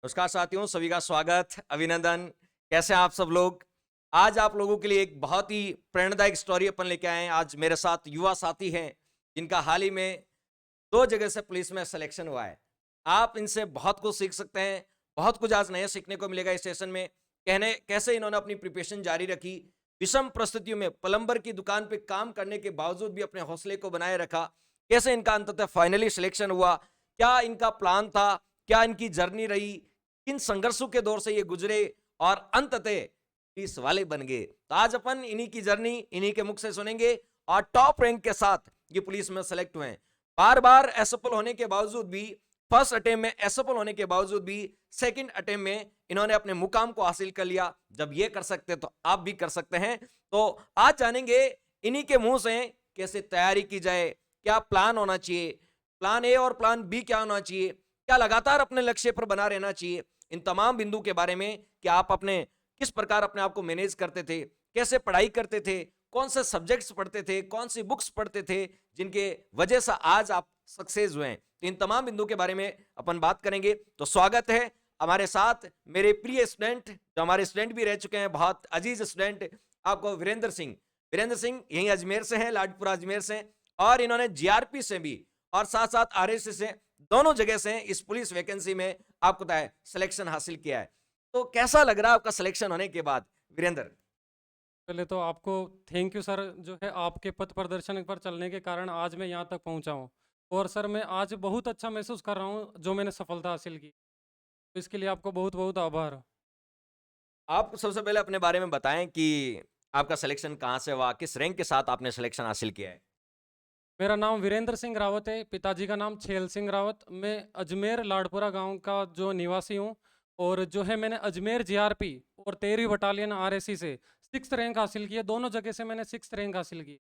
नमस्कार साथियों, सभी का स्वागत, अभिनंदन। कैसे हैं आप सब लोग? आज आप लोगों के लिए एक बहुत ही प्रेरणादायक स्टोरी अपन लेके आए हैं। आज मेरे साथ युवा साथी हैं, जिनका हाल ही में 2 जगह से पुलिस में सिलेक्शन हुआ है। आप इनसे बहुत कुछ सीख सकते हैं, बहुत कुछ आज नया सीखने को मिलेगा इस सेशन में। कहने कैसे इन्होंने अपनी प्रिपरेशन जारी रखी, विषम परिस्थितियों में प्लम्बर की दुकान पे काम करने के बावजूद भी अपने हौसले को बनाए रखा। कैसे इनका अंततः फाइनली सिलेक्शन हुआ, क्या इनका प्लान था, क्या इनकी जर्नी रही, किन संघर्षों के दौर से ये गुजरे और अंततः पुलिस वाले बन गए। तो आज अपन इन्हीं की जर्नी इन्हीं के मुख से सुनेंगे और टॉप रैंक के साथ ये पुलिस में सेलेक्ट हुए हैं। बार बार असफल होने के बावजूद भी, फर्स्ट अटेम्प्ट में असफल होने के बावजूद भी सेकंड अटेम्प्ट में इन्होंने अपने मुकाम को हासिल कर लिया। जब ये कर सकते तो आप भी कर सकते हैं। तो आज जानेंगे इन्हीं के मुंह से कैसे तैयारी की जाए, क्या प्लान होना चाहिए, प्लान ए और प्लान बी क्या होना चाहिए, क्या लगातार अपने लक्ष्य पर बना रहना चाहिए। इन तमाम बिंदु के बारे में कि आप अपने किस प्रकार अपने आप को मैनेज करते थे, कैसे पढ़ाई करते थे, कौन से सब्जेक्ट्स पढ़ते थे, कौन सी बुक्स पढ़ते थे, जिनके वजह से आज आप सक्सेस हुए हैं। तो इन तमाम बिंदु के बारे में अपन बात करेंगे। तो स्वागत है हमारे साथ मेरे प्रिय स्टूडेंट, जो हमारे स्टूडेंट भी रह चुके हैं, बहुत अजीज स्टूडेंट, आपको वीरेंद्र सिंह। वीरेंद्र सिंह यहीं अजमेर से हैं, लाडपुरा अजमेर से, और इन्होंने जीआरपी से भी और साथ साथ आरएसएस से, दोनों जगह से इस पुलिस वैकेंसी में आपको पता है सिलेक्शन हासिल किया है। तो कैसा लग रहा है आपका सिलेक्शन होने के बाद वीरेंद्र? पहले तो आपको थैंक यू सर, जो है आपके पथ प्रदर्शन पर चलने के कारण आज मैं यहाँ तक पहुँचा हूँ। और सर मैं आज बहुत अच्छा महसूस कर रहा हूँ जो मैंने सफलता हासिल की। तो इसके लिए आपको बहुत बहुत आभार। आप सबसे पहले अपने बारे में बताएं कि आपका सिलेक्शन कहाँ से हुआ, किस रैंक के साथ आपने सिलेक्शन हासिल किया है? मेरा नाम वीरेंद्र सिंह रावत है, पिताजी का नाम छेल सिंह रावत। मैं अजमेर लाड़पुरा गांव का जो निवासी हूँ। और जो है मैंने अजमेर जीआरपी और 13वीं बटालियन आरएसी से 6th रैंक हासिल की है। दोनों जगह से मैंने 6th रैंक हासिल की।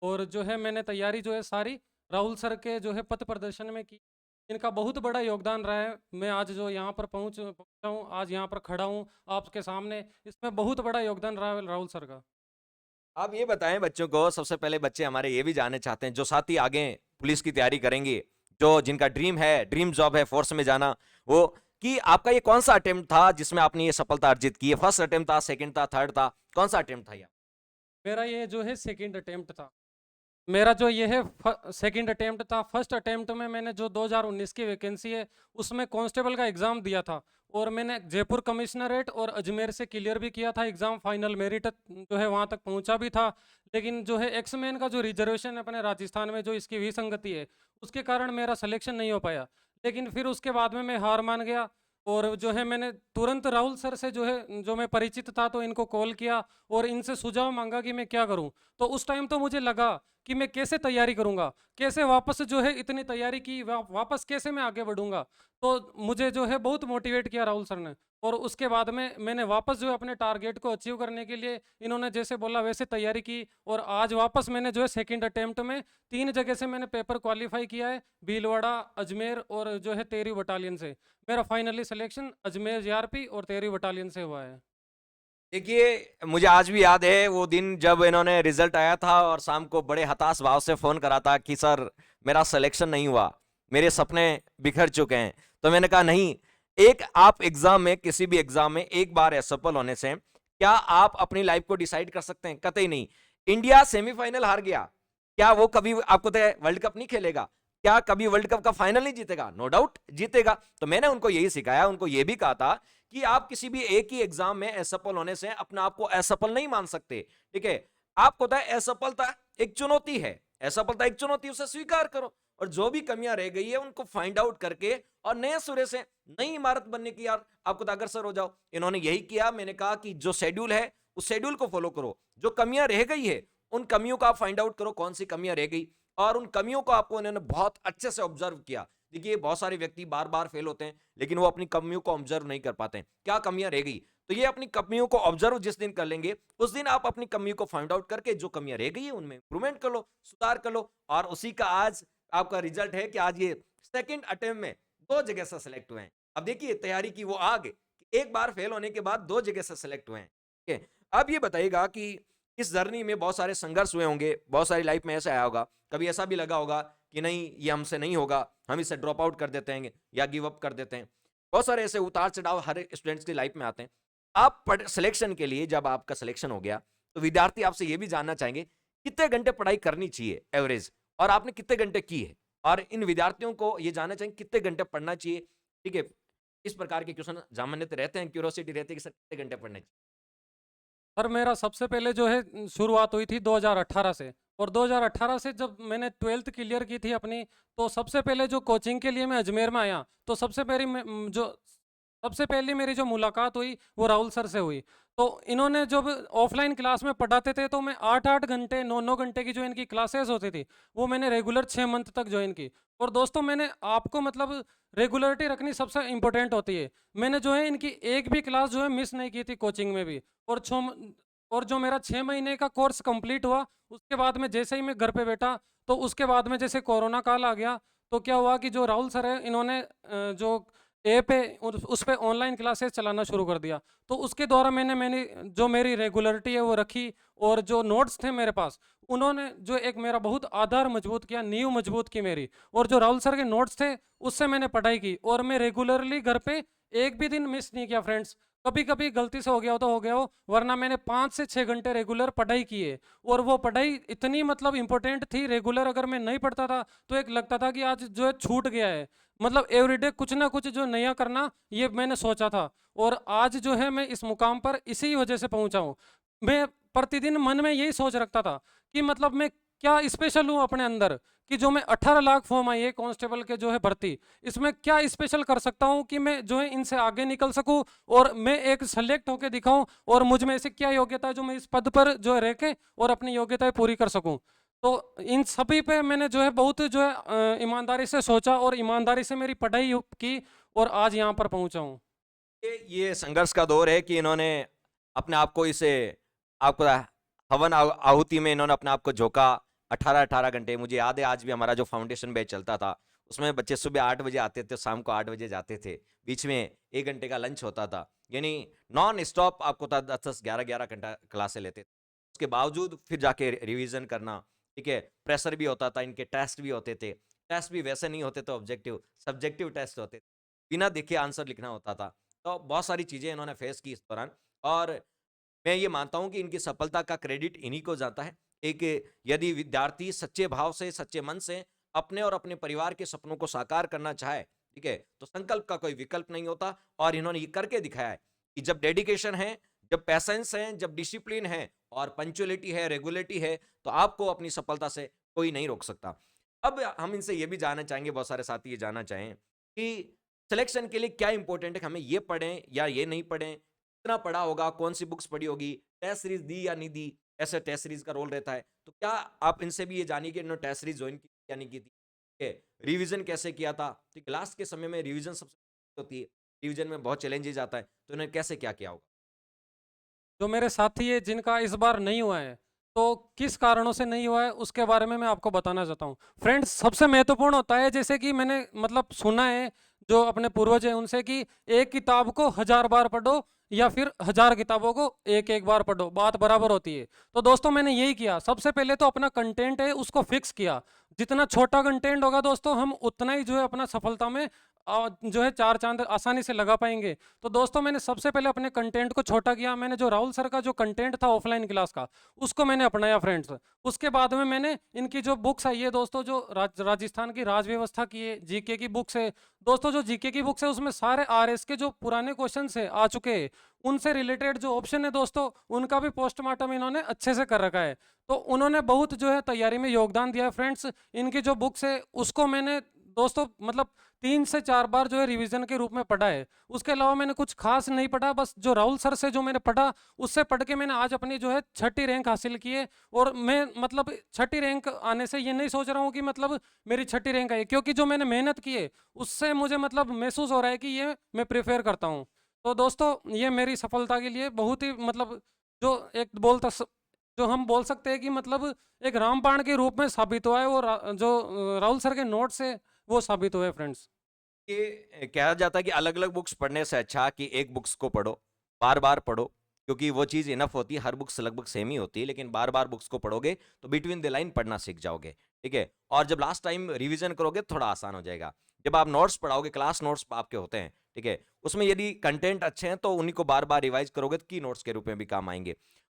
और जो है मैंने तैयारी जो है सारी राहुल सर के जो है पथ प्रदर्शन में की। इनका बहुत बड़ा योगदान रहा है। मैं आज जो यहाँ पर पहुँचा हूँ, आज यहाँ पर खड़ा हूँ आपके सामने, इसमें बहुत बड़ा योगदान रहा है राहुल सर का। आप ये बताएं बच्चों को, सबसे पहले बच्चे हमारे ये भी जानना चाहते हैं, जो साथी आगे पुलिस की तैयारी करेंगे, जो जिनका ड्रीम है, ड्रीम जॉब है फोर्स में जाना, वो कि आपका ये कौन सा अटेम्प्ट था जिसमें आपने ये सफलता अर्जित की है? फर्स्ट अटेम्प्ट था, सेकंड था, थर्ड था, कौन सा अटेम्प्ट था ये? मेरा ये जो है सेकेंड अटेम्प्ट था। मेरा जो ये है सेकंड अटेम्प्ट था। फर्स्ट अटेम्प्ट में मैंने जो 2019 की वैकेंसी है उसमें कांस्टेबल का एग्ज़ाम दिया था। और मैंने जयपुर कमिश्नरेट और अजमेर से क्लियर भी किया था एग्ज़ाम, फाइनल मेरिट जो है वहाँ तक पहुँचा भी था। लेकिन जो है एक्समैन का जो रिजर्वेशन है अपने राजस्थान में, जो इसकी विसंगति है, उसके कारण मेरा सिलेक्शन नहीं हो पाया। लेकिन फिर उसके बाद में मैं हार मान गया। और जो है मैंने तुरंत राहुल सर से जो है, जो मैं परिचित था, तो इनको कॉल किया और इनसे सुझाव मांगा कि मैं क्या करूं। तो उस टाइम तो मुझे लगा कि मैं कैसे तैयारी करूंगा, कैसे वापस जो है इतनी तैयारी की वापस कैसे मैं आगे बढ़ूंगा। तो मुझे जो है बहुत मोटिवेट किया राहुल सर ने। और उसके बाद में मैंने वापस जो है अपने टारगेट को अचीव करने के लिए इन्होंने जैसे बोला वैसे तैयारी की। और आज वापस मैंने जो है सेकंड अटेम्प्ट में 3 जगह से मैंने पेपर क्वालिफाई किया है, भीलवाड़ा, अजमेर और जो है 13वीं बटालियन से। मेरा फाइनली सिलेक्शन अजमेर जीआरपी और 13वीं बटालियन से हुआ है। देखिए, मुझे आज भी याद है वो दिन जब इन्होंने रिजल्ट आया था और शाम को बड़े हताश भाव से फोन करा था कि सर मेरा सिलेक्शन नहीं हुआ, मेरे सपने बिखर चुके हैं। तो मैंने कहा नहीं, एक आप एग्जाम में, किसी भी एग्जाम में एक बार असफल होने से क्या आप अपनी लाइफ को डिसाइड कर सकते हैं? कतई नहीं। इंडिया सेमीफाइनल हार गया, क्या वो कभी आपको वर्ल्ड कप नहीं खेलेगा? क्या कभी वर्ल्ड कप का फाइनल नहीं जीतेगा? नो डाउट जीतेगा। तो मैंने उनको यही सिखाया, उनको यह भी कहा था कि आप किसी भी एक ही एग्जाम में असफल होने से अपने आप को असफल नहीं मान सकते। ठीक है, आपको पता है असफलता एक चुनौती है, असफलता एक चुनौती, उसे स्वीकार करो और जो भी कमियां रह गई है उनको फाइंड आउट करके और नए सिरे से नई इमारत बनने की यार आपको अग्रसर हो जाओ। इन्होंने यही किया। मैंने कहा कि जो शेड्यूल है उस शेड्यूल को फॉलो करो, जो कमियां रह गई है उन कमियों का आप फाइंड आउट करो कौन सी कमियां रह गई, और उन कमियों को आपको इन्होंने बहुत अच्छे से ऑब्जर्व किया। देखिए, बहुत सारे व्यक्ति बार बार फेल होते हैं लेकिन वो अपनी कमियों को ऑब्जर्व नहीं कर पाते हैं, क्या कमियां रह गई। तो ये अपनी कमियों को ऑब्जर्व जिस दिन कर लेंगे उस दिन आप अपनी कमियों को फाइंड आउट करके जो कमियां रह गई है उनमें इंप्रूवमेंट कर लो, सुधार कर लो। और उसी का आज आपका रिजल्ट है कि आज ये सेकंड अटेम्प्ट में 2 जगह से सिलेक्ट हुए हैं। अब देखिए तैयारी की वो आग, एक बार फेल होने के बाद 2 जगह से सिलेक्ट हुए हैं। ठीक है, अब ये बताइएगा कि इस जर्नी में बहुत सारे संघर्ष हुए होंगे, बहुत सारी लाइफ में ऐसा आया होगा, कभी ऐसा भी लगा होगा कि नहीं ये हमसे नहीं होगा, हम इसे ड्रॉप आउट कर देते हैं या गिव अप कर देते हैं। बहुत सारे ऐसे उतार चढ़ाव हर स्टूडेंट्स की लाइफ में आते हैं। आप सिलेक्शन के लिए जब आपका सिलेक्शन हो गया तो विद्यार्थी आपसे ये भी जानना चाहेंगे कितने घंटे पढ़ाई करनी चाहिए एवरेज, और आपने कितने घंटे की है, और इन विद्यार्थियों को ये जानना चाहेंगे कितने घंटे पढ़ना चाहिए। ठीक है, इस प्रकार के क्वेश्चन सामान्यतः रहते हैं, क्यूरोसिटी रहती है कि सर कितने घंटे पढ़ने चाहिए। सर मेरा सबसे पहले जो है शुरुआत हुई थी 2018 से, और 2018 से जब मैंने 12th क्लियर की थी अपनी, तो सबसे पहले जो कोचिंग के लिए मैं अजमेर में आया, तो सबसे पहली मेरी जो मुलाकात हुई वो राहुल सर से हुई। तो इन्होंने जब ऑफलाइन क्लास में पढ़ाते थे तो मैं 8-8 घंटे 9-9 घंटे की जो इनकी क्लासेस होती थी वो मैंने रेगुलर 6 मंथ तक ज्वाइन की। और दोस्तों मैंने आपको मतलब रेगुलरिटी रखनी सबसे इंपॉर्टेंट होती है। मैंने जो है इनकी एक भी क्लास जो है मिस नहीं की थी कोचिंग में भी। और और जो मेरा 6 महीने का कोर्स कंप्लीट हुआ, उसके बाद में जैसे ही मैं घर पे बैठा, तो उसके बाद में जैसे कोरोना काल आ गया, तो क्या हुआ कि जो राहुल सर है इन्होंने जो ऐप है उस पे ऑनलाइन क्लासेस चलाना शुरू कर दिया। तो उसके द्वारा मैंने जो मेरी रेगुलरिटी है वो रखी, और जो नोट्स थे मेरे पास उन्होंने जो एक मेरा बहुत आधार मजबूत किया, नींव मजबूत की मेरी। और जो राहुल सर के नोट्स थे उससे मैंने पढ़ाई की, और मैं रेगुलरली घर पे एक भी दिन मिस नहीं किया फ्रेंड्स। कभी कभी गलती से हो गया हो तो हो गया हो, वरना मैंने 5 से 6 घंटे रेगुलर पढ़ाई की है। और वो पढ़ाई इतनी मतलब इंपॉर्टेंट थी, रेगुलर अगर मैं नहीं पढ़ता था तो एक लगता था कि आज जो है छूट गया है। मतलब एवरीडे कुछ ना कुछ जो नया करना, ये मैंने सोचा था। और आज जो है मैं इस मुकाम पर इसी वजह से पहुंचा हूँ। मैं प्रतिदिन मन में यही सोच रखता था कि मतलब मैं क्या स्पेशल हूँ अपने अंदर, कि जो मैं 18 लाख फॉर्म आई है कांस्टेबल के जो है भर्ती, इसमें क्या स्पेशल कर सकता हूँ कि मैं जो है इनसे आगे निकल सकूँ, और मैं एक सेलेक्ट होकर दिखाऊं, और मुझ में ऐसी क्या योग्यता है जो मैं इस पद पर जो है रह के और अपनी योग्यताएं पूरी कर सकूं। तो इन सभी पे मैंने जो है बहुत जो है ईमानदारी से सोचा, और ईमानदारी से मेरी पढ़ाई की, और आज यहाँ पर पहुँचा हूँ। ये संघर्ष का दौर है कि इन्होंने अपने आप को इसे आपको हवन आहुति में इन्होंने अपने आप को झोंका। 18-18 घंटे, मुझे याद है आज भी हमारा जो फाउंडेशन बैच चलता था उसमें बच्चे सुबह 8 बजे आते थे, शाम को 8 बजे जाते थे, बीच में 1 घंटे का लंच होता था, यानी नॉन स्टॉप आपको 10-10 11-11 घंटा क्लासे लेते थे। उसके बावजूद फिर जाके रिवीजन करना, ठीक है, प्रेशर भी होता था, इनके टेस्ट भी होते थे। टेस्ट भी वैसे नहीं होते तो ऑब्जेक्टिव सब्जेक्टिव टेस्ट होते थे, बिना देखे आंसर लिखना होता था। तो बहुत सारी चीजें इन्होंने फेस की इस दौरान, और मैं ये मानता हूं कि इनकी सफलता का क्रेडिट इन्हीं को जाता है। एक यदि विद्यार्थी सच्चे भाव से सच्चे मन से अपने और अपने परिवार के सपनों को साकार करना चाहे, ठीक है, तो संकल्प का कोई विकल्प नहीं होता, और इन्होंने ये करके दिखाया है कि जब डेडिकेशन है, जब पैसेंस है, जब डिसिप्लिन है और पंचुअलिटी है, रेगुलरिटी है, तो आपको अपनी सफलता से कोई नहीं रोक सकता। अब हम इनसे ये भी जानना चाहेंगे, बहुत सारे साथी ये जानना चाहें कि सिलेक्शन के लिए क्या इंपॉर्टेंट है, हमें ये पढ़ें या ये नहीं पढ़ें, कितना पढ़ा होगा, कौन सी बुक्स पढ़ी होगी, टेस्ट सीरीज दी या नहीं दी, ऐसे टेस्ट सीरीज का रोल रहता है। तो क्या आप इनसे भी ये जानिए कि इन्होंने टेस्ट सीरीज ज्वाइन की या नहीं की थी, ठीक है, रिवीजन कैसे किया था, ठीक, लास्ट के समय में रिवीजन सबसे होती है, रिवीजन में बहुत चैलेंजेस आता है, तो इन्होंने कैसे क्या किया होगा। जो मेरे साथी है जिनका इस बार नहीं हुआ है, तो किस कारणों से नहीं हुआ है उसके बारे में मैं आपको बताना चाहता हूँ फ्रेंड्स। सबसे महत्वपूर्ण होता है, जैसे कि मैंने मतलब सुना है जो अपने पूर्वज हैं उनसे, कि एक किताब को 1000 बार पढ़ो या फिर 1000 किताबों को एक एक बार पढ़ो, बात बराबर होती है। तो दोस्तों मैंने यही किया, सबसे पहले तो अपना कंटेंट है उसको फिक्स किया। जितना छोटा कंटेंट होगा दोस्तों, हम उतना ही जो है अपना सफलता में जो है 4 चांद आसानी से लगा पाएंगे। तो दोस्तों मैंने सबसे पहले अपने कंटेंट को छोटा किया। मैंने जो राहुल सर का जो कंटेंट था ऑफलाइन क्लास का, उसको मैंने अपनाया फ्रेंड्स। उसके बाद में मैंने इनकी जो बुक्स आई है दोस्तों, जो राजस्थान की राज व्यवस्था की है, जीके की बुक्स है दोस्तों, जो जीके की बुक्स है उसमें सारे आरएस के जो पुराने क्वेश्चन है आ चुके हैं, उनसे रिलेटेड जो ऑप्शन है दोस्तों, उनका भी पोस्टमार्टम इन्होंने अच्छे से कर रखा है। तो उन्होंने बहुत जो है तैयारी में योगदान दिया है फ्रेंड्स। इनकी जो बुक्स है उसको मैंने दोस्तों मतलब 3 से 4 बार जो है रिवीजन के रूप में पढ़ा है। उसके अलावा मैंने कुछ खास नहीं पढ़ा, बस जो राहुल सर से जो मैंने पढ़ा उससे पढ़ के मैंने आज अपनी जो है 6ठी रैंक हासिल की है। और मैं मतलब 6ठी रैंक आने से ये नहीं सोच रहा हूँ कि मतलब मेरी 6ठी रैंक आई, क्योंकि जो मैंने मेहनत की है उससे मुझे मतलब महसूस हो रहा है कि ये मैं प्रिफेयर करता हूँ। तो दोस्तों ये मेरी सफलता के लिए बहुत ही मतलब जो एक जो हम बोल सकते हैं कि मतलब एक रामबाण के रूप में साबित हुआ है, वो जो राहुल सर के नोट्स है वो साबित हुए फ्रेंड्स। ये कहा जाता है कि अलग अलग बुक्स पढ़ने से अच्छा कि एक बुक्स को पढ़ो, बार बार पढ़ो, क्योंकि वो चीज़ इनफ होती है। हर बुक्स लगभग सेम ही होती है, लेकिन बार बार बुक्स को पढ़ोगे तो बिटवीन द लाइन पढ़ना सीख जाओगे, ठीक है, और जब लास्ट टाइम रिवीजन करोगे तो थोड़ा आसान हो जाएगा। जब आप नोट्स पढ़ाओगे, क्लास नोट्स आपके होते हैं, ठीक है, उसमें यदि कंटेंट अच्छे हैं तो उन्हीं को बार बार रिवाइज करोगे तो की नोट्स के रूप में भी काम आएंगे।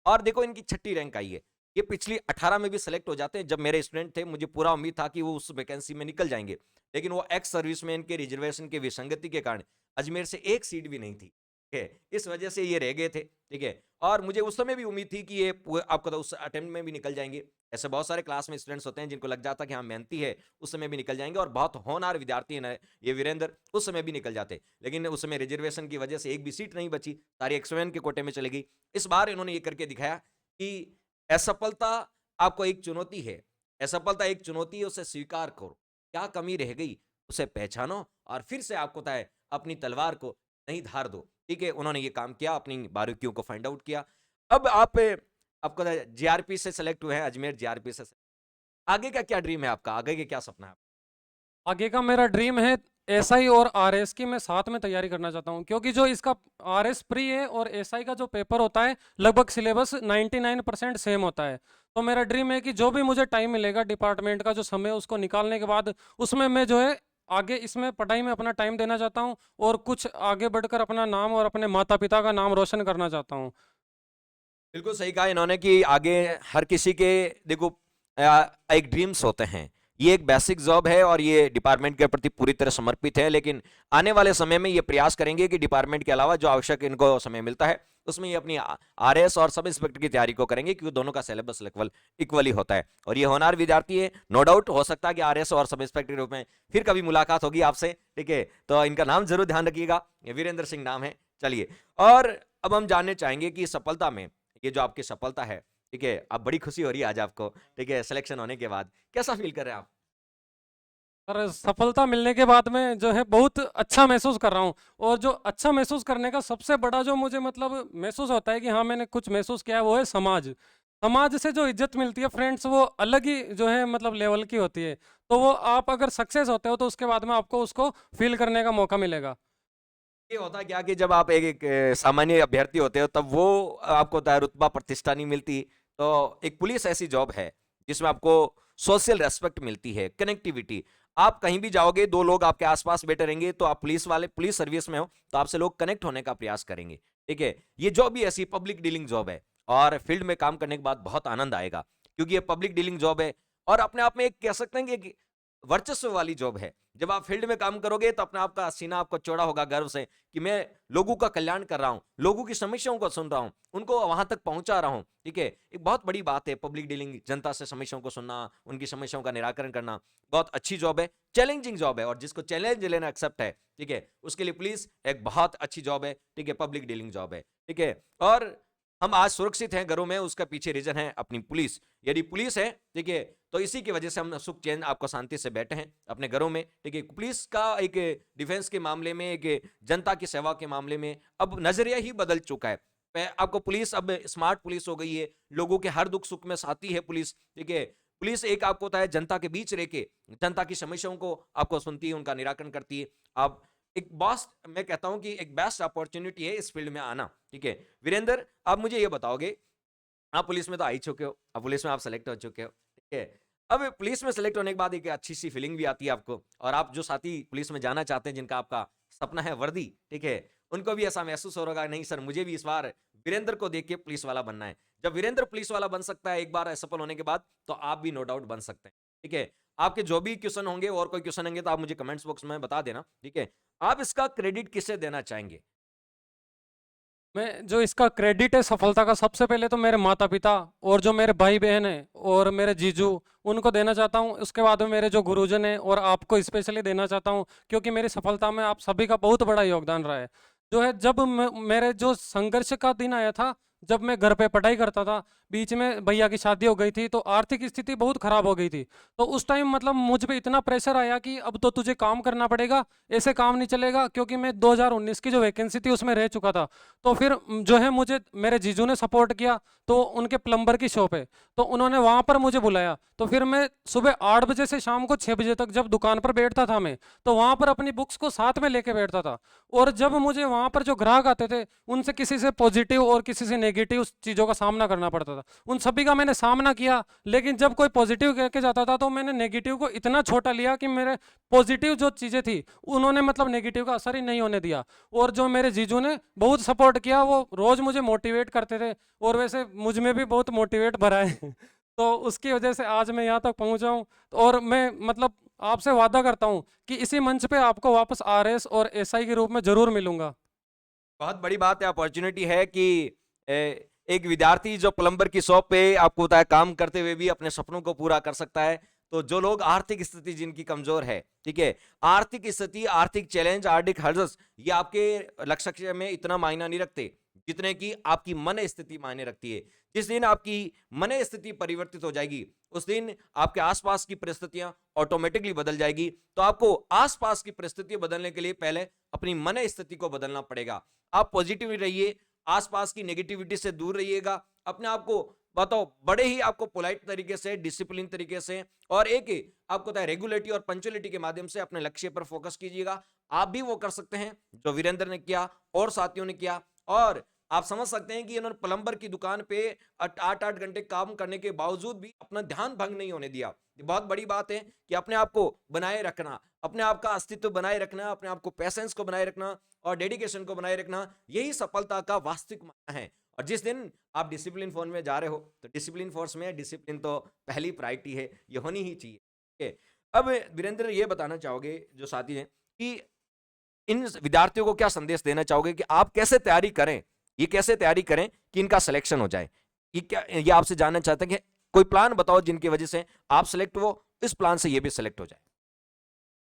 और देखो इनकी छठी रैंक आई है, ये पिछली 18 में भी सेलेक्ट हो जाते हैं। जब मेरे स्टूडेंट थे मुझे पूरा उम्मीद था कि वो उस वैकेंसी में निकल जाएंगे, लेकिन वो एक्स सर्विसमैन के रिजर्वेशन के विसंगति के कारण अजमेर से एक सीट भी नहीं थी, ठीक है, इस वजह से ये रह गए थे, ठीक है। और मुझे उस समय भी उम्मीद थी कि ये आपको तो उस अटेम्प्ट में भी निकल जाएंगे। ऐसे बहुत सारे क्लास में स्टूडेंट्स होते हैं जिनको लग जाता है कि हाँ मेहनती है, उस समय भी निकल जाएंगे, और बहुत होनहार विद्यार्थी है ये वीरेंद्र, उस समय भी निकल जाते, लेकिन उस समय रिजर्वेशन की वजह से एक भी सीट नहीं बची, सारी एक्सवेन के कोटे में चली गई। इस बार इन्होंने ये करके दिखाया कि असफलता आपको एक चुनौती है, असफलता एक चुनौती है, उसे स्वीकार करो, क्या कमी रह गई उसे पहचानो, और फिर से आपको तय अपनी तलवार को नहीं धार दो, ठीक है। उन्होंने ये काम किया, अपनी बारीकियों को फाइंड आउट किया। अब आपको जीआरपी से सेलेक्ट हुए हैं, अजमेर जीआरपी से। आगे का क्या ड्रीम है आपका, आगे के क्या सपना है? आगे का मेरा ड्रीम है एसआई और आरएस की मैं साथ में तैयारी करना चाहता हूँ, क्योंकि जो इसका आरएस प्री है और एसआई का जो पेपर होता है लगभग सिलेबस 99% सेम होता है। तो मेरा ड्रीम है कि जो भी मुझे टाइम मिलेगा डिपार्टमेंट का जो समय उसको निकालने के बाद उसमें मैं जो है आगे इसमें पढ़ाई में अपना टाइम देना चाहता हूँ और कुछ आगे बढ़कर अपना नाम और अपने माता पिता का नाम रोशन करना चाहता हूँ। बिल्कुल सही कहा इन्होंने कि आगे हर किसी के देखो एक ड्रीम्स होते हैं, ये एक बेसिक जॉब है और ये डिपार्टमेंट के प्रति पूरी तरह समर्पित है, लेकिन आने वाले समय में ये प्रयास करेंगे कि डिपार्टमेंट के अलावा जो आवश्यक इनको समय मिलता है उसमें ये अपनी आरएस और सब इंस्पेक्टर की तैयारी को करेंगे, क्योंकि दोनों का सिलेबस इक्वली होता है। और ये होनहार विद्यार्थी है, नो डाउट हो सकता है कि आरएस और सब इंस्पेक्टर के रूप में फिर कभी मुलाकात होगी आपसे, ठीक है, तो इनका नाम जरूर ध्यान रखिएगा, वीरेंद्र सिंह नाम है। चलिए, और अब हम जानने चाहेंगे कि सफलता में ये जो आपकी सफलता है, ठीक है, अब बड़ी खुशी हो रही है आज आपको, ठीक है, सिलेक्शन होने के बाद कैसा फील कर रहे हैं आप? और सफलता मिलने के बाद में जो है बहुत अच्छा महसूस कर रहा हूँ। और जो अच्छा महसूस करने का सबसे बड़ा जो मुझे मतलब महसूस होता है कि हाँ मैंने कुछ महसूस किया है, वो है समाज। समाज से जो इज्जत मिलती है फ्रेंड्स, वो अलग ही जो है मतलब लेवल की होती है। तो वो आप अगर सक्सेस होते हो तो उसके बाद में आपको उसको फील करने का मौका मिलेगा। ये होता क्या कि जब आप एक सामान्य अभ्यर्थी होते हो तब वो आपको होता है रुतबा प्रतिष्ठा नहीं मिलती, तो एक पुलिस ऐसी जॉब है जिसमें आपको सोशल रेस्पेक्ट मिलती है, कनेक्टिविटी। आप कहीं भी जाओगे, दो लोग आपके आसपास बैठे रहेंगे, तो आप पुलिस सर्विस में हो तो आपसे लोग कनेक्ट होने का प्रयास करेंगे, ठीक है। ये जॉब भी ऐसी पब्लिक डीलिंग जॉब है, और फील्ड में काम करने के बाद बहुत आनंद आएगा, क्योंकि ये पब्लिक डीलिंग जॉब है और अपने आप में एक कह सकते हैं कि एक वर्चस्व वाली जॉब है। जब आप फील्ड में काम करोगे तो अपने आप का सीना आपको चौड़ा होगा गर्व से कि मैं लोगों का कल्याण कर रहा हूं, लोगों की समस्याओं को सुन रहा हूं, उनको वहां तक पहुंचा रहा हूं, ठीक है। एक बहुत बड़ी बात है पब्लिक डीलिंग, जनता से समस्याओं को सुनना, उनकी समस्याओं का निराकरण करना। बहुत अच्छी जॉब है, चैलेंजिंग जॉब है, और जिसको चैलेंज लेना एक्सेप्ट है, ठीक है, उसके लिए पुलिस एक बहुत अच्छी जॉब है, ठीक है, पब्लिक डीलिंग जॉब है, ठीक है। और हम आज सुरक्षित हैं घरों में, उसका पीछे रीजन है अपनी पुलिस। यदि पुलिस है, ठीक है, तो इसी की वजह से हम सुख चैन आपको शांति से बैठे हैं अपने घरों में, ठीक है। पुलिस का एक डिफेंस के मामले में, एक जनता की सेवा के मामले में अब नजरिया ही बदल चुका है। आपको पुलिस अब स्मार्ट पुलिस हो गई है, लोगों के हर दुख सुख में साथी है पुलिस, ठीक है। पुलिस एक आपको होता है जनता के बीच रह के जनता की समस्याओं को आपको सुनती है, उनका निराकरण करती है। आप एक बेस्ट, मैं कहता हूं कि एक बेस्ट अपॉर्चुनिटी है इस फील्ड में आना, ठीक है। वीरेंद्र, आप मुझे ये बताओगे, आप पुलिस में तो आ ही चुके हो, अब पुलिस में आप सेलेक्ट हो चुके हो, ठीक है। अब पुलिस में सेलेक्ट होने के बाद एक अच्छी सी फीलिंग भी आती है आपको, और आप जो साथी पुलिस में जाना चाहते हैं, जिनका आपका सपना है वर्दी, ठीक है, उनको भी ऐसा महसूस हो रहा है, नहीं सर मुझे भी इस बार वीरेंद्र को देख के पुलिस वाला बनना है। जब वीरेंद्र पुलिस वाला बन सकता है एक बार असफल होने के बाद, तो आप भी नो डाउट बन सकते हैं, ठीक है। आपके जो भी क्वेश्चन होंगे और कोई क्वेश्चन होंगे तो आप मुझे कमेंट्स बॉक्स में बता देना, ठीक है। आप इसका क्रेडिट किसे देना चाहेंगे? मैं जो इसका क्रेडिट है सफलता का, सबसे पहले तो मेरे माता पिता और जो मेरे भाई बहन हैं और मेरे जीजू, उनको देना चाहता हूं। उसके बाद में मेरे जो गुरुजन हैं, और आपको स्पेशली देना चाहता हूं, क्योंकि मेरी सफलता में आप सभी का बहुत बड़ा योगदान रहा है। जो है जब मेरे जो संघर्ष का दिन आया था, जब मैं घर पे पढ़ाई करता था, बीच में भैया की शादी हो गई थी, तो आर्थिक स्थिति बहुत खराब हो गई थी। तो उस टाइम मतलब मुझ पे इतना प्रेशर आया कि अब तो तुझे काम करना पड़ेगा, ऐसे काम नहीं चलेगा, क्योंकि मैं 2019 की जो वैकेंसी थी उसमें रह चुका था। तो फिर जो है मुझे मेरे जीजू ने सपोर्ट किया, तो उनके प्लम्बर की शॉप है, तो उन्होंने वहाँ पर मुझे बुलाया। तो फिर मैं सुबह 8 बजे से शाम को 6 बजे तक जब दुकान पर बैठता था मैं, तो वहाँ पर अपनी बुक्स को साथ में लेके बैठता था। और जब मुझे वहाँ पर जो ग्राहक आते थे, उनसे किसी से पॉजिटिव और किसी से नेगेटिव चीज़ों का सामना करना पड़ता था। था, उन सभी का मैंने सामना किया। लेकिन जब कोई पॉजिटिव कह के जाता था तो मैंने नेगेटिव को इतना छोटा लिया कि मेरे पॉजिटिव जो चीज़ें थी उन्होंने मतलब नेगेटिव का असर ही नहीं होने दिया। और जो मेरे जीजू ने बहुत सपोर्ट किया, वो रोज़ मुझे मोटिवेट करते थे, और वैसे मुझ में भी बहुत मोटिवेट भरा है तो उसकी वजह से आज मैं यहाँ तक पहुँचा हूँ। और मैं मतलब आपसे वादा करता हूँ कि इसी मंच पे आपको वापस आरएस और एसआई के रूप में जरूर मिलूंगा। बहुत बड़ी बात है, अपॉर्चुनिटी है कि एक विद्यार्थी जो प्लम्बर की शॉप पे आपको होता है काम करते हुए भी अपने सपनों को पूरा कर सकता है। तो जो लोग आर्थिक स्थिति जिनकी कमजोर है, ठीक है, आर्थिक स्थिति, आर्थिक चैलेंज, आर्थिक हर्जस, ये आपके लक्ष्य में इतना मायना नहीं रखते जितने की आपकी मन स्थिति मायने रखती है। जिस दिन आपकी मन स्थिति परिवर्तित हो जाएगी, उस दिन आपके आसपास की परिस्थितियां ऑटोमेटिकली बदल जाएगी। तो आपको आसपास की परिस्थितियां बदलने के लिए पहले अपनी मन स्थिति को बदलना पड़ेगा। आप पॉजिटिव रहिए, आसपास की नेगेटिविटी से दूर रहिएगा, अपने आप को बताओ बड़े ही आपको पोलाइट तरीके से, डिसिप्लिन तरीके से, और एक आपको रेगुलरिटी और पंचुअलिटी के माध्यम से अपने लक्ष्य पर फोकस कीजिएगा। आप भी वो कर सकते हैं जो वीरेंद्र ने किया और साथियों ने किया। और आप समझ सकते हैं कि इन्होंने प्लम्बर की दुकान पे 8-8 घंटे काम करने के बावजूद भी अपना ध्यान भंग नहीं होने दिया। ये बहुत बड़ी बात है कि अपने आप को बनाए रखना, अपने आप का अस्तित्व बनाए रखना, अपने आप को पैसेंस को बनाए रखना और डेडिकेशन को बनाए रखना, यही सफलता का वास्तविक मायना है। और जिस दिन आप डिसिप्लिन फोर्स में जा रहे हो, तो डिसिप्लिन फोर्स में डिसिप्लिन तो पहली प्रायोरिटी है, ये होनी ही चाहिए, ठीक है। अब वीरेंद्र ये बताना चाहोगे जो साथी हैं कि इन विद्यार्थियों को क्या संदेश देना चाहोगे कि आप कैसे तैयारी करें, ये कैसे तैयारी करें कि इनका सिलेक्शन हो जाए? ये क्या, ये आपसे जानना चाहते हैं कि कोई प्लान बताओ जिनकी वजह से आप सिलेक्ट हो, इस प्लान से ये भी सिलेक्ट हो जाए।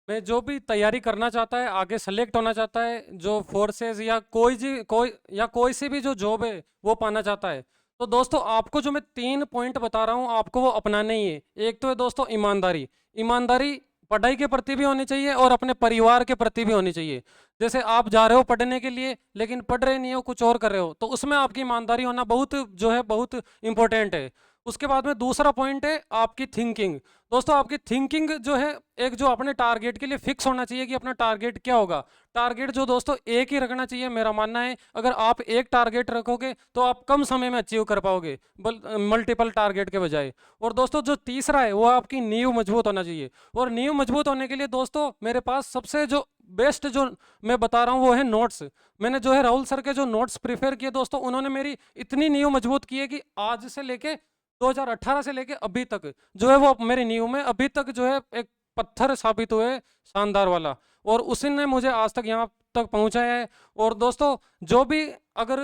मैं जो भी तैयारी करना चाहता है, आगे सेलेक्ट होना चाहता है, जो फोर्सेस या कोई सी भी जो जॉब है वो पाना चाहता है, तो दोस्तों आपको जो मैं 3 पॉइंट बता रहा हूँ आपको वो अपनाने ही है। एक तो है दोस्तों ईमानदारी। ईमानदारी पढ़ाई के प्रति भी होनी चाहिए और अपने परिवार के प्रति भी होनी चाहिए। जैसे आप जा रहे हो पढ़ने के लिए लेकिन पढ़ रहे नहीं हो, कुछ और कर रहे हो, तो उसमें आपकी ईमानदारी होना बहुत जो है बहुत इंपॉर्टेंट है। उसके बाद में दूसरा पॉइंट है आपकी थिंकिंग। दोस्तों आपकी थिंकिंग जो है एक जो अपने टारगेट के लिए फिक्स होना चाहिए कि अपना टारगेट क्या होगा। टारगेट जो दोस्तों एक ही रखना चाहिए, मेरा मानना है अगर आप एक टारगेट रखोगे तो आप कम समय में अचीव कर पाओगे मल्टीपल टारगेट के बजाय। और दोस्तों जो तीसरा है वो आपकी नींव मजबूत होना चाहिए। और नींव मजबूत होने के लिए दोस्तों मेरे पास सबसे जो बेस्ट जो मैं बता रहा हूँ वो है नोट्स। मैंने जो है राहुल सर के जो नोट्स प्रिफेयर किए दोस्तों, उन्होंने मेरी इतनी नींव मजबूत की है कि आज से लेके 2018 से लेके अभी तक जो है वो मेरी नींव में अभी तक जो है एक पत्थर साबित हुए शानदार वाला, और उसी ने मुझे आज तक यहाँ तक पहुँचाया है। और दोस्तों जो भी अगर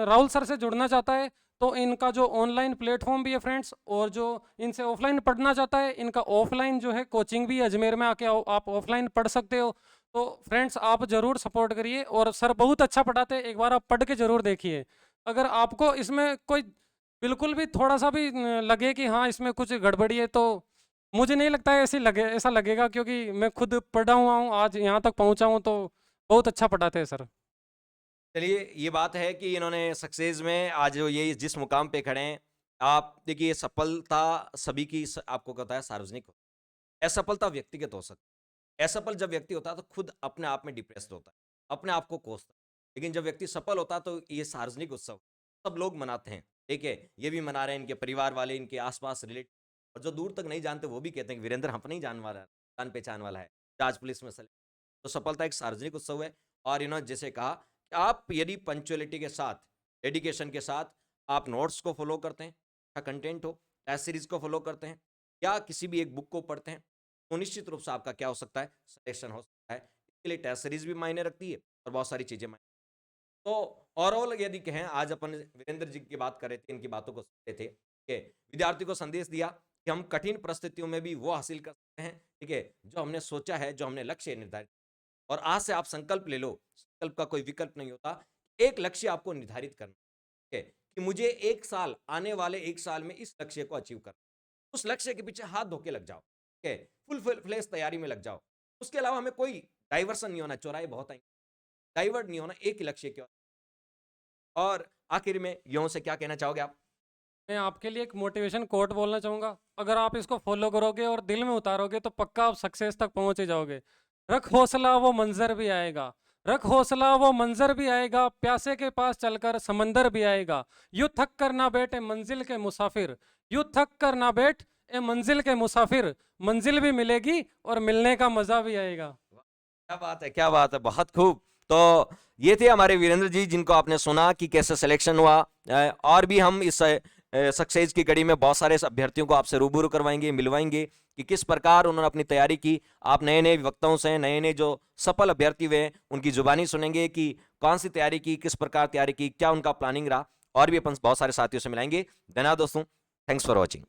राहुल सर से जुड़ना चाहता है तो इनका जो ऑनलाइन प्लेटफॉर्म भी है फ्रेंड्स, और जो इनसे ऑफलाइन पढ़ना चाहता है इनका ऑफलाइन जो है कोचिंग भी है, अजमेर में आके आप ऑफलाइन पढ़ सकते हो। तो फ्रेंड्स आप ज़रूर सपोर्ट करिए, और सर बहुत अच्छा पढ़ाते हैं, एक बार आप पढ़ के ज़रूर देखिए। अगर आपको इसमें कोई बिल्कुल भी थोड़ा सा भी लगे कि हाँ इसमें कुछ गड़बड़ी है, तो मुझे नहीं लगता है ऐसा लगेगा, क्योंकि मैं खुद पढ़ा हुआ हूँ, आज यहाँ तक पहुँचा हूँ, तो बहुत अच्छा पढ़ाते हैं सर। चलिए, ये बात है कि इन्होंने सक्सेस में आज ये जिस मुकाम पे खड़े हैं, आप देखिए सफलता सभी की आपको कहता है सार्वजनिक हो, असफलता व्यक्तिगत हो सकती है। असफल जब व्यक्ति होता है तो खुद अपने आप में डिप्रेस्ड होता है, अपने आप को कोसता है। लेकिन जब व्यक्ति सफल होता है तो ये सार्वजनिक उत्सव सब लोग मनाते हैं, ठीक है, ये भी मना रहे हैं, इनके परिवार वाले, इनके आसपास रिलेटिव, और जो दूर तक नहीं जानते वो भी कहते हैं कि वीरेंद्र हम नहीं जान पहचान वाला है, आज पुलिस में सेलेक्ट। तो सफलता एक सार्वजनिक उत्सव है। और इन्होंने जैसे कहा कि आप यदि पंचुअलिटी के साथ, डेडिकेशन के साथ आप नोट्स को फॉलो करते हैं, अच्छा कंटेंट हो, टेस्ट सीरीज को फॉलो करते हैं, या किसी भी एक बुक को पढ़ते हैं, तो निश्चित रूप से आपका क्या हो सकता है, सिलेक्शन हो सकता है। इसके लिए टेस्ट सीरीज भी मायने रखती है और बहुत सारी चीजें मायने। तो ओवरऑल यदि कहें, आज अपन वीरेंद्र जी की बात कर रहे थे, इनकी बातों को सुन रहे थे, ठीक है, विद्यार्थी को संदेश दिया कि हम कठिन परिस्थितियों में भी वो हासिल कर सकते हैं, ठीक है, जो हमने सोचा है, जो हमने लक्ष्य निर्धारित। और आज से आप संकल्प ले लो, संकल्प का कोई विकल्प नहीं होता, एक लक्ष्य आपको निर्धारित करना, ठीक है, कि मुझे 1 साल, आने वाले 1 साल में इस लक्ष्य को अचीव करना। उस लक्ष्य के पीछे हाथ धो के लग जाओ, ठीक है, फुल फ्लेश तैयारी में लग जाओ। उसके अलावा हमें कोई डाइवर्सन नहीं होना, चौराहे बहुत आएंगे, डाइवर्ट नहीं होना, एक ही लक्ष्य की ओर। और आखिर में युवाओं से क्या कहना चाहोगे आप? मैं आपके लिए एक मोटिवेशन कोट बोलना चाहूँगा। अगर आप इसको फॉलो करोगे और दिल में उतारोगे तो पक्का आप सक्सेस तक पहुँच ही जाओगे। रख हौसला वो मंजर भी आएगा, रख हौसला वो मंजर भी आएगा, प्यासे के पास चलकर समंदर भी आएगा। यूं थक कर ना बैठ ए मंजिल के मुसाफिर, यूं थक कर ना बैठ ए मंजिल के मुसाफिर, मंजिल भी मिलेगी और मिलने का मजा भी आएगा। क्या बात है, क्या बात है, बहुत खूब। तो ये थे हमारे वीरेंद्र जी, जिनको आपने सुना कि कैसे सिलेक्शन हुआ। और भी हम इस सक्सेस की कड़ी में बहुत सारे अभ्यर्थियों को आपसे रूबरू करवाएंगे, मिलवाएंगे कि किस प्रकार उन्होंने अपनी तैयारी की। आप नए नए वक्ताओं से, नए नए जो सफल अभ्यर्थी हुए उनकी जुबानी सुनेंगे कि कौन सी तैयारी की, किस प्रकार तैयारी की, क्या उनका प्लानिंग रहा। और भी अपन बहुत सारे साथियों से मिलाएंगे। धन्यवाद दोस्तों, थैंक्स फॉर वॉचिंग।